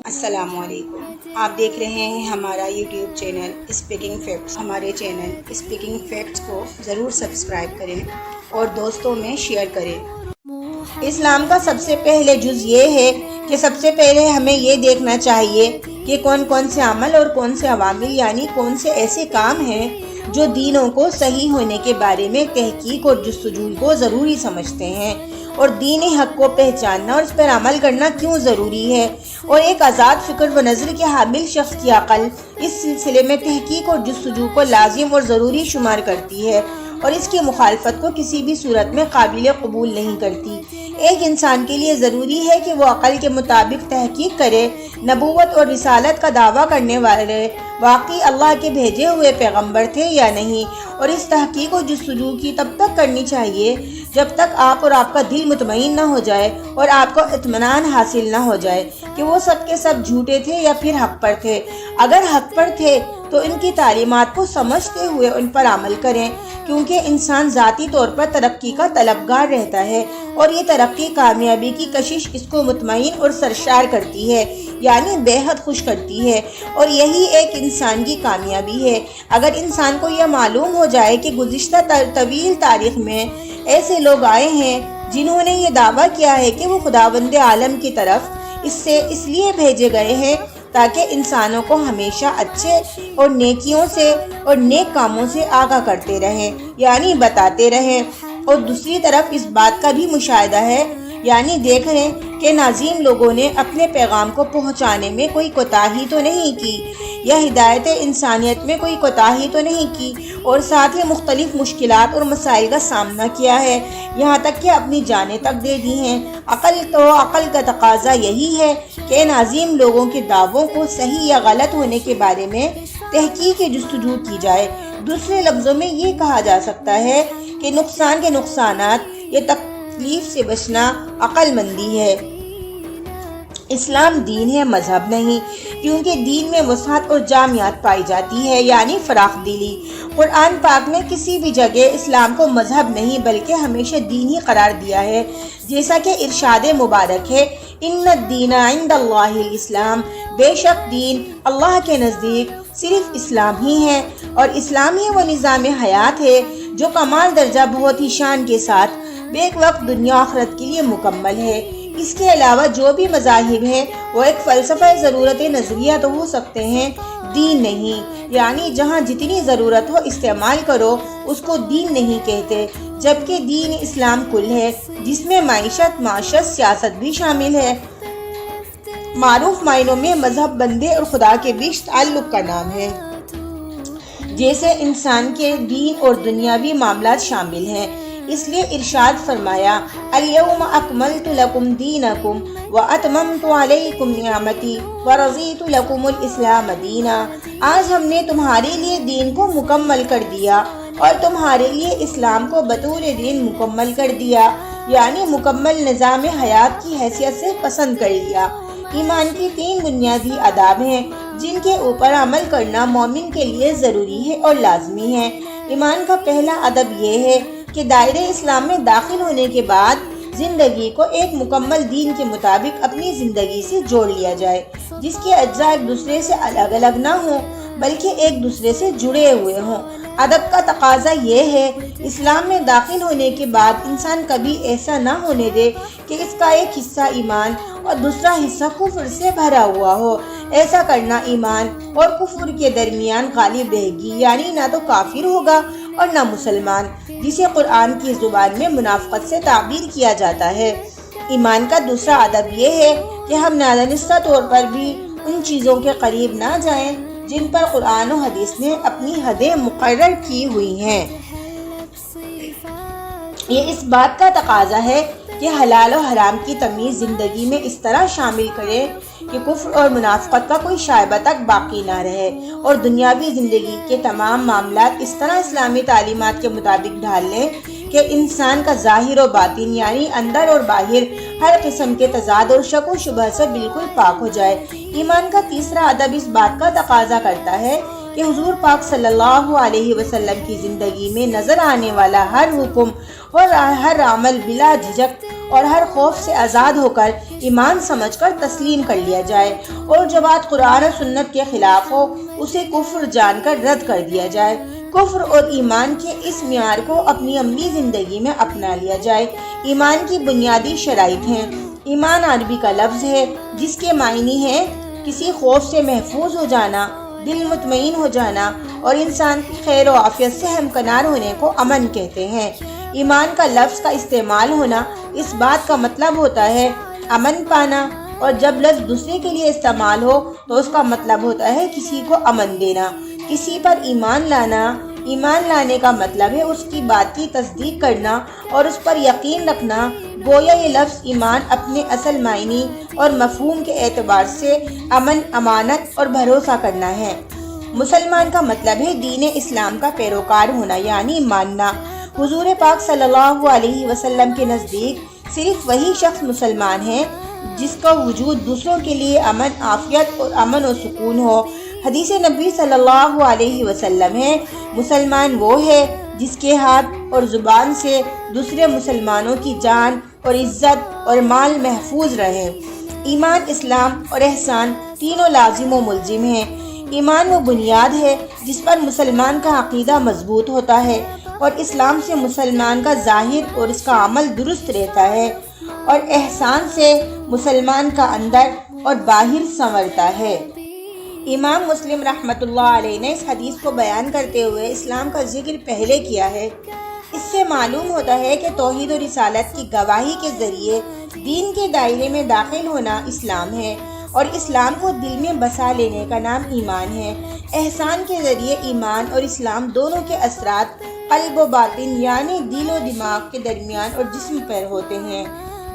السلام علیکم، آپ دیکھ رہے ہیں ہمارا یوٹیوب چینل اسپیکنگ فیکٹس۔ ہمارے چینل اسپیکنگ فیکٹس کو ضرور سبسکرائب کریں اور دوستوں میں شیئر کریں۔ اسلام کا سب سے پہلے جز یہ ہے کہ سب سے پہلے ہمیں یہ دیکھنا چاہیے کہ کون کون سے عمل اور کون سے عوامل یعنی کون سے ایسے کام ہیں جو دینوں کو صحیح ہونے کے بارے میں تحقیق اور جستجو کو ضروری سمجھتے ہیں، اور دین حق کو پہچاننا اور اس پر عمل کرنا کیوں ضروری ہے، اور ایک آزاد فکر و نظر کے حامل شخص کی عقل اس سلسلے میں تحقیق اور جستجو کو لازم اور ضروری شمار کرتی ہے اور اس کی مخالفت کو کسی بھی صورت میں قابل قبول نہیں کرتی۔ ایک انسان کے لیے ضروری ہے کہ وہ عقل کے مطابق تحقیق کرے نبوت اور رسالت کا دعویٰ کرنے والے واقعی اللہ کے بھیجے ہوئے پیغمبر تھے یا نہیں، اور اس تحقیق و جستجو کی تب تک کرنی چاہیے جب تک آپ اور آپ کا دل مطمئن نہ ہو جائے اور آپ کو اطمینان حاصل نہ ہو جائے کہ وہ سب کے سب جھوٹے تھے یا پھر حق پر تھے۔ اگر حق پر تھے تو ان کی تعلیمات کو سمجھتے ہوئے ان پر عمل کریں، کیونکہ انسان ذاتی طور پر ترقی کا طلبگار رہتا ہے اور یہ ترقی کامیابی کی کشش اس کو مطمئن اور سرشار کرتی ہے، یعنی بے حد خوش کرتی ہے، اور یہی ایک انسان کی کامیابی ہے۔ اگر انسان کو یہ معلوم ہو جائے کہ گزشتہ طویل تاریخ میں ایسے لوگ آئے ہیں جنہوں نے یہ دعویٰ کیا ہے کہ وہ خداوند عالم کی طرف اس لیے بھیجے گئے ہیں تاکہ انسانوں کو ہمیشہ اچھے اور نیکیوں سے اور نیک کاموں سے آگاہ کرتے رہیں، یعنی بتاتے رہیں، اور دوسری طرف اس بات کا بھی مشاہدہ ہے، یعنی دیکھ رہے ہیں کہ ناظرین لوگوں نے اپنے پیغام کو پہنچانے میں کوئی کوتاہی تو نہیں کی یا ہدایت انسانیت میں کوئی کوتاہی تو نہیں کی، اور ساتھ ہی مختلف مشکلات اور مسائل کا سامنا کیا ہے، یہاں تک کہ اپنی جانیں تک دے دی ہیں۔ عقل کا تقاضا یہی ہے کہ ناظرین لوگوں کے دعووں کو صحیح یا غلط ہونے کے بارے میں تحقیق جستجو کی جائے۔ دوسرے لفظوں میں یہ کہا جا سکتا ہے کہ نقصان کے نقصانات یا تکلیف سے بچنا عقل مندی ہے۔ اسلام دین ہے، مذہب نہیں، کیونکہ دین میں وسعت اور جامعیت پائی جاتی ہے، یعنی فراخ دلی۔ قرآن پاک نے کسی بھی جگہ اسلام کو مذہب نہیں بلکہ ہمیشہ دین ہی قرار دیا ہے، جیسا کہ ارشاد مبارک ہے، ان الدین عند اللہ الاسلام، بے شک دین اللہ کے نزدیک صرف اسلام ہی ہے، اور اسلام ہی وہ نظام حیات ہے جو کمال درجہ بہت ہی شان کے ساتھ بیک وقت دنیا آخرت کے لیے مکمل ہے۔ اس کے علاوہ جو بھی مذاہب ہیں وہ ایک فلسفہ ضرورت نظریہ تو ہو سکتے ہیں، دین نہیں، یعنی جہاں جتنی ضرورت ہو استعمال کرو اس کو دین نہیں کہتے، جبکہ دین اسلام کل ہے جس میں معیشت، سیاست بھی شامل ہے۔ معروف معنوں میں مذہب بندے اور خدا کے بیچ تعلق کا نام ہے، جیسے انسان کے دین اور دنیاوی معاملات شامل ہیں۔ اس لیے ارشاد فرمایا، الیوم اکملت لکم دینکم واتممت علیکم نعمتی ورضیت لکم الاسلام دینا، آج ہم نے تمہارے لیے دین کو مکمل کر دیا اور تمہارے لیے اسلام کو بطور دین مکمل کر دیا، یعنی مکمل نظام حیات کی حیثیت سے پسند کر لیا۔ ایمان کی 3 بنیادی آداب ہیں جن کے اوپر عمل کرنا مومن کے لیے ضروری ہے اور لازمی ہے۔ ایمان کا پہلا ادب یہ ہے کہ دائرہ اسلام میں داخل ہونے کے بعد زندگی کو ایک مکمل دین کے مطابق اپنی زندگی سے جوڑ لیا جائے، جس کے اجزاء ایک دوسرے سے الگ الگ نہ ہوں بلکہ ایک دوسرے سے جڑے ہوئے ہوں۔ ادب کا تقاضا یہ ہے، اسلام میں داخل ہونے کے بعد انسان کبھی ایسا نہ ہونے دے کہ اس کا ایک حصہ ایمان اور دوسرا حصہ کفر سے بھرا ہوا ہو۔ ایسا کرنا ایمان اور کفر کے درمیان غالب رہے گی، یعنی نہ تو کافر ہوگا اور نہ مسلمان، جسے قرآن کی زبان میں منافقت سے تعبیر کیا جاتا ہے۔ ایمان کا دوسرا ادب یہ ہے کہ ہم نادانستہ طور پر بھی ان چیزوں کے قریب نہ جائیں جن پر قرآن و حدیث نے اپنی حدیں مقرر کی ہوئی ہیں۔ یہ اس بات کا تقاضا ہے کہ حلال و حرام کی تمیز زندگی میں اس طرح شامل کرے کہ کفر اور منافقت کا کوئی شائبہ تک باقی نہ رہے، اور دنیاوی زندگی کے تمام معاملات اس طرح اسلامی تعلیمات کے مطابق ڈھال لیں کہ انسان کا ظاہر و باطن یعنی اندر اور باہر ہر قسم کے تضاد اور شک و شبہ سے بالکل پاک ہو جائے۔ ایمان کا تیسرا ادب اس بات کا تقاضا کرتا ہے کہ حضور پاک صلی اللہ علیہ وسلم کی زندگی میں نظر آنے والا ہر حکم اور ہر عمل بلا جھجک اور ہر خوف سے آزاد ہو کر ایمان سمجھ کر تسلیم کر لیا جائے، اور جو بات قرآن و سنت کے خلاف ہو اسے کفر جان کر رد کر دیا جائے۔ کفر اور ایمان کے اس معیار کو اپنی عملی زندگی میں اپنا لیا جائے۔ ایمان کی بنیادی شرائط ہیں۔ ایمان عربی کا لفظ ہے جس کے معنی ہے کسی خوف سے محفوظ ہو جانا، دل مطمئن ہو جانا، اور انسان کی خیر و عافیت سے ہمکنار ہونے کو امن کہتے ہیں۔ ایمان کا لفظ کا استعمال ہونا اس بات کا مطلب ہوتا ہے امن پانا، اور جب لفظ دوسرے کے لیے استعمال ہو تو اس کا مطلب ہوتا ہے کسی کو امن دینا، کسی پر ایمان لانا۔ ایمان لانے کا مطلب ہے اس کی بات کی تصدیق کرنا اور اس پر یقین رکھنا۔ گویا یہ لفظ ایمان اپنے اصل معنی اور مفہوم کے اعتبار سے امن، امانت اور بھروسہ کرنا ہے۔ مسلمان کا مطلب ہے دین اسلام کا پیروکار ہونا، یعنی ماننا۔ حضور پاک صلی اللہ علیہ وسلم کے نزدیک صرف وہی شخص مسلمان ہے جس کا وجود دوسروں کے لیے امن، عافیت اور امن و سکون ہو۔ حدیث نبی صلی اللہ علیہ وسلم ہے، مسلمان وہ ہے جس کے ہاتھ اور زبان سے دوسرے مسلمانوں کی جان اور عزت اور مال محفوظ رہے۔ ایمان، اسلام اور احسان تینوں لازم و ملزم ہیں۔ ایمان وہ بنیاد ہے جس پر مسلمان کا عقیدہ مضبوط ہوتا ہے، اور اسلام سے مسلمان کا ظاہر اور اس کا عمل درست رہتا ہے، اور احسان سے مسلمان کا اندر اور باہر سنورتا ہے۔ امام مسلم رحمۃ اللہ علیہ نے اس حدیث کو بیان کرتے ہوئے اسلام کا ذکر پہلے کیا ہے۔ اس سے معلوم ہوتا ہے کہ توحید و رسالت کی گواہی کے ذریعے دین کے دائرے میں داخل ہونا اسلام ہے، اور اسلام کو دل میں بسا لینے کا نام ایمان ہے۔ احسان کے ذریعے ایمان اور اسلام دونوں کے اثرات قلب و باطن، یعنی دل و دماغ کے درمیان اور جسم پر ہوتے ہیں۔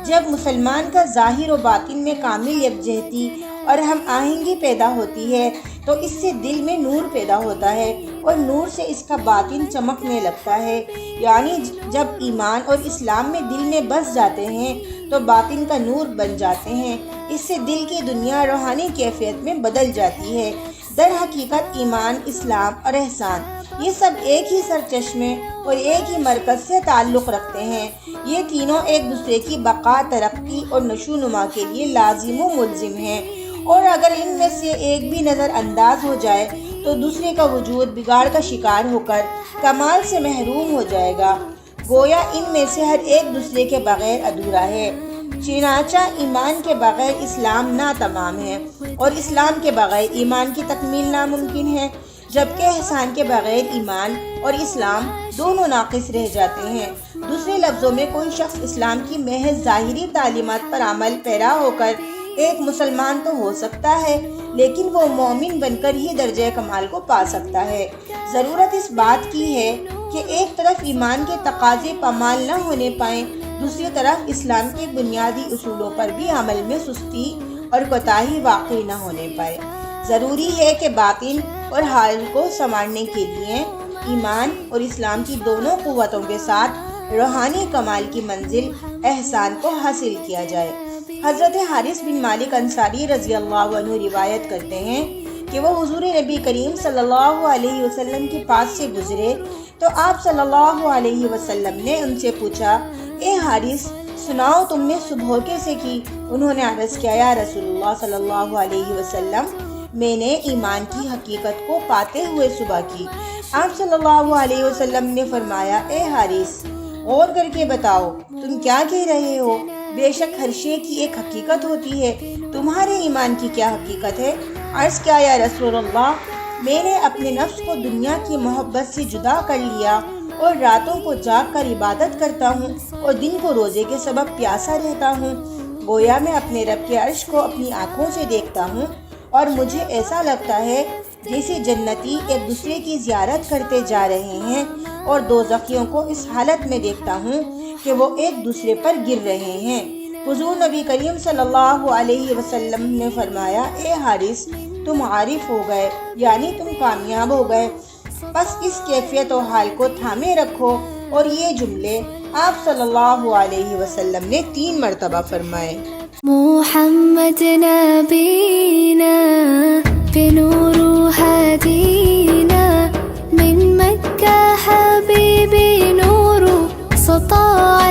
جب مسلمان کا ظاہر و باطن میں کامل یکجہتی اور ہم آہنگی پیدا ہوتی ہے تو اس سے دل میں نور پیدا ہوتا ہے، اور نور سے اس کا باطن چمکنے لگتا ہے۔ یعنی جب ایمان اور اسلام میں دل میں بس جاتے ہیں تو باطن کا نور بن جاتے ہیں۔ اس سے دل کی دنیا روحانی کیفیت میں بدل جاتی ہے۔ در حقیقت ایمان، اسلام اور احسان یہ سب ایک ہی سرچشمے اور ایک ہی مرکز سے تعلق رکھتے ہیں۔ یہ تینوں ایک دوسرے کی بقا، ترقی اور نشو و نما کے لیے لازم و ملزم ہیں، اور اگر ان میں سے ایک بھی نظر انداز ہو جائے تو دوسرے کا وجود بگاڑ کا شکار ہو کر کمال سے محروم ہو جائے گا۔ گویا ان میں سے ہر ایک دوسرے کے بغیر ادھورا ہے۔ چنانچہ ایمان کے بغیر اسلام ناتمام ہے، اور اسلام کے بغیر ایمان کی تکمیل ناممکن ہے، جبکہ احسان کے بغیر ایمان اور اسلام دونوں ناقص رہ جاتے ہیں۔ دوسرے لفظوں میں کوئی شخص اسلام کی محض ظاہری تعلیمات پر عمل پیرا ہو کر ایک مسلمان تو ہو سکتا ہے، لیکن وہ مومن بن کر ہی درجہ کمال کو پا سکتا ہے۔ ضرورت اس بات کی ہے کہ ایک طرف ایمان کے تقاضے پامال نہ ہونے پائیں، دوسری طرف اسلام کے بنیادی اصولوں پر بھی عمل میں سستی اور کوتاہی واقع نہ ہونے پائے۔ ضروری ہے کہ باطن اور حال کو سنوارنے کے لیے ایمان اور اسلام کی دونوں قوتوں کے ساتھ روحانی کمال کی منزل احسان کو حاصل کیا جائے۔ حضرت حارث بن مالک انصاری رضی اللہ عنہ روایت کرتے ہیں کہ وہ حضور نبی کریم صلی اللہ علیہ وسلم کے پاس سے گزرے تو آپ صلی اللہ علیہ وسلم نے ان سے پوچھا، اے حارث، سناؤ تم نے صبح کیسے کی؟ انہوں نے عرض کیا، یا رسول اللہ صلی اللہ علیہ وسلم، میں نے ایمان کی حقیقت کو پاتے ہوئے صبح کی۔ آپ صلی اللہ علیہ وسلم نے فرمایا، اے حارث، غور کر کے بتاؤ تم کیا کہہ رہے ہو؟ بے شک ہر شے کی ایک حقیقت ہوتی ہے، تمہارے ایمان کی کیا حقیقت ہے؟ عرض کیا، یا رسول اللہ، میں نے اپنے نفس کو دنیا کی محبت سے جدا کر لیا اور راتوں کو جاگ کر عبادت کرتا ہوں اور دن کو روزے کے سبب پیاسا رہتا ہوں۔ گویا میں اپنے رب کے عرش کو اپنی آنکھوں سے دیکھتا ہوں، اور مجھے ایسا لگتا ہے جیسے جنتی ایک دوسرے کی زیارت کرتے جا رہے ہیں، اور دوزخیوں کو اس حالت میں دیکھتا ہوں کہ وہ ایک دوسرے پر گر رہے ہیں۔ حضور نبی کریم صلی اللہ علیہ وسلم نے فرمایا، اے حارث، تم عارف ہو گئے، یعنی تم کامیاب ہو گئے، بس اس کیفیت و حال کو تھامے رکھو۔ اور یہ جملے آپ صلی اللہ علیہ وسلم نے 3 مرتبہ فرمائے۔ محمد نبینا بنور هدينا من مكة حبيبي نور سطاع